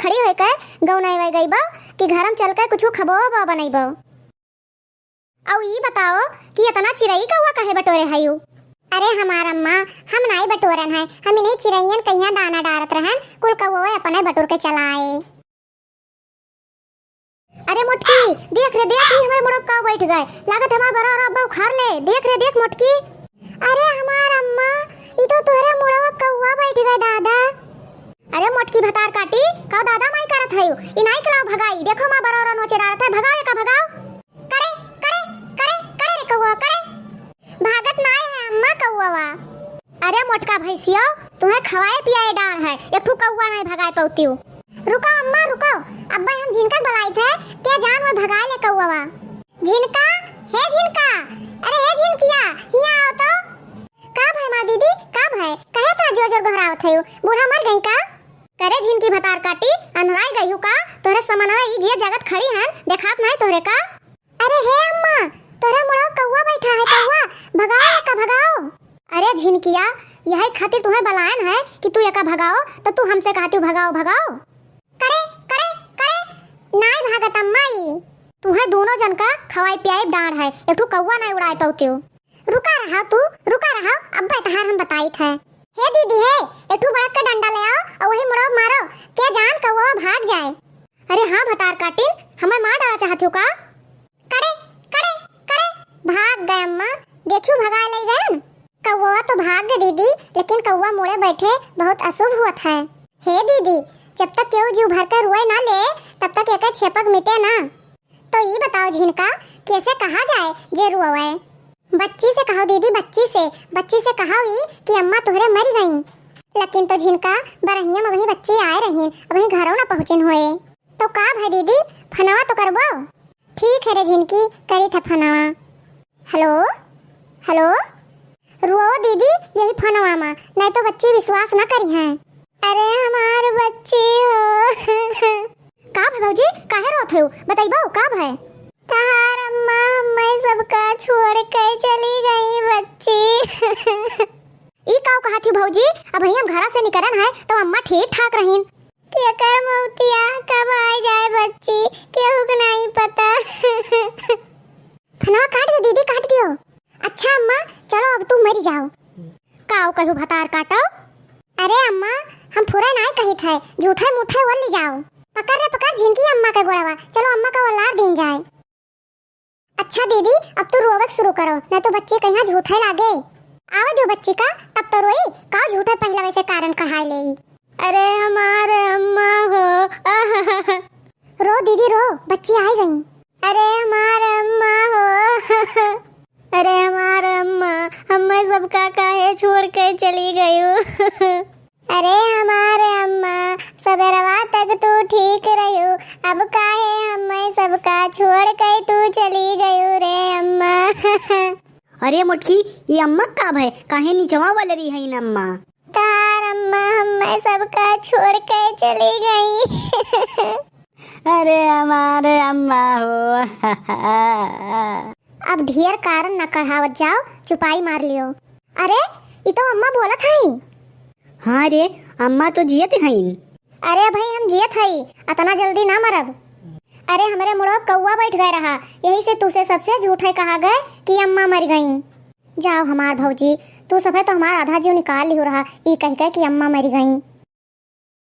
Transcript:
खड़ी होए के गौ नहीं वही गई बा कि घर में चल के कुछ खबो बा बनैबो। औ ई बताओ कि इतना चिड़ई कौवा काहे बटोरे हयू? अरे हमार अम्मा हम नहीं बटोरन है, हम नहीं चिड़ैयन कहिया दाना डालत रहन, कुल कौवा अपने बटोर के चलाए। अरे मोटकी देख रे देख, ही हमारे मुड़प का बैठ गए, लागत हमार बड़ा और अब्बा उखाड़ ले। देख रे देख मोटकी। अरे हमार अम्मा ई तो तोरे मुड़प कौवा बैठ गए दादा। अरे मोटकी भतार काटी का दादा माई करत हयू, ई नहीं कलाओ भगाई। देखो मां बड़ा और नोचे डालत है, भगाओ का भगाओ। करे करे करे करे रे कौवा करे, भागत नहीं है अम्मा कौवा। अरे मोटका भैंसियो तुम्हें खवाए पियाए डाल है, एक ठू कौवा नहीं भगाए पौतियो। रुको अम्मा रुको, अब्बा हम झिनका बुलाई थे क्या जान वो भगा ले कौवा। झिनका हे झिनका, अरे हे झिनकिया हिया आओ तो। का भाई मां दीदी का भाई कहे था जोर जोर घरावत है, बूढ़ा मर गई का? करे झिनकी भतार काटी अंधराई गई हूं का? तोरे समनवा ई जे जगत खड़ी है देखात नहीं तोरे का? अरे हे अम्मा तोरे मुड़ो कौवा बैठा है, कौवा भगाओ का भगाओ। अरे झिनकिया यही खातिर तुम्हें बुलायन है कि तू एका भगाओ, तो तू हमसे कहती भगाओ भगाओ। करे करे करे नहीं भागत अम्मा, ई तुम्हें दोनों जन का खवाई पियाई डांड है, एक ठू कौवा नहीं उड़ाए पौतियो। रुका रहा तू रुका रहा, अब्बा तहार हम बताई थे। हे दीदी हे एक ठू बड़ा का डंडा ले आओ और वही मुड़ो मारो, क्या जान कौवा भाग जाए। अरे हां भतार काटिन हमें मार डाला चाहती हो का? करे करे करे भाग गए अम्मा, देखियो भगा ले गए। कौवा तो भाग गए दीदी, लेकिन कौवा मुड़े बैठे बहुत अशुभ हुआ था। हे दीदी जब तक केहू जीव भर कर रोए ना ले तब तक एक छेपक मिटे ना। तो ये बताओ झिनका कैसे कहा जाए जे रोए? बच्ची से कहो दीदी, बच्ची से कहो ही कि अम्मा तोहरे मर गई। लेकिन तो झिनका बरहिया में वही बच्ची आए रहीन, वही घरों ना पहुंचन होए। तो का भाई दीदी फनवा तो करबो? ठीक है रे झिनकी करी था फनवा। हेलो हेलो रो दीदी यही फनवा मा, नहीं तो बच्ची विश्वास ना करी है। अरे हमार बच्ची हो। का भाई भौजी काहे रोत हो बताइबो का भाई? तार अम्मा मैं सबका छोड़ के चली गई बच्ची। ई काऊ कहा थी भौजी, अब हम घर से निकलन है तो अम्मा ठीक ठाक रहीन। क्या कर मौतिया कब आ जाए बच्ची केहू को नहीं पता। फनवा काट दो दीदी काट दियो। अच्छा अम्मा चलो अब तुम मर जाओ। काऊ कहू भतार काटो? अरे अम्मा हम पूरा नहीं कही थे, झूठे मुठे वो ले जाओ। पकड़ रे पकड़ झिनकी अम्मा का गोड़वा, चलो अम्मा का औलाद दिन जाए। अच्छा दीदी अब तो रोवक शुरू करो, नहीं तो बच्चे कहीं झूठे लागे। आवे दो बच्ची का तब तो रोई का झूठे पहला वैसे कारण कहा ले। अरे हमारे अम्मा हो। रो दीदी रो, बच्ची आई गई। अरे हमारे अम्मा हो। अरे हमारे अम्मा हमें सबका काहे छोड़ के चली गई हो। अरे हमारे अम्मा सवेरवा तक तू ठीक रही, अब काहे हमें सबका छोड़ के तू चली गई रे अम्मा। अरे मुटकी ये अम्मा का है काहे नीचवा वाले रही है इन अम्मा? तार अम्मा हमें सबका छोड़ के चली गई। अरे हमारे अम्मा हो। अब ढेर कारण न कढ़ावत जाओ, चुपाई मार लियो। अरे ये तो अम्मा बोलत हई। हाँ रे अम्मा तो जियत हईन। अरे भाई हम जियत हई, इतना जल्दी ना मरब। अरे हमारे मुड़ो कौवा बैठ गए रहा, यही से तुसे सबसे झूठे कहा गए कि अम्मा मर गई। जाओ हमार भौजी तू सफे तो हमारा आधा जीव निकाल लियो रहा, ई कह के कि अम्मा मर गई।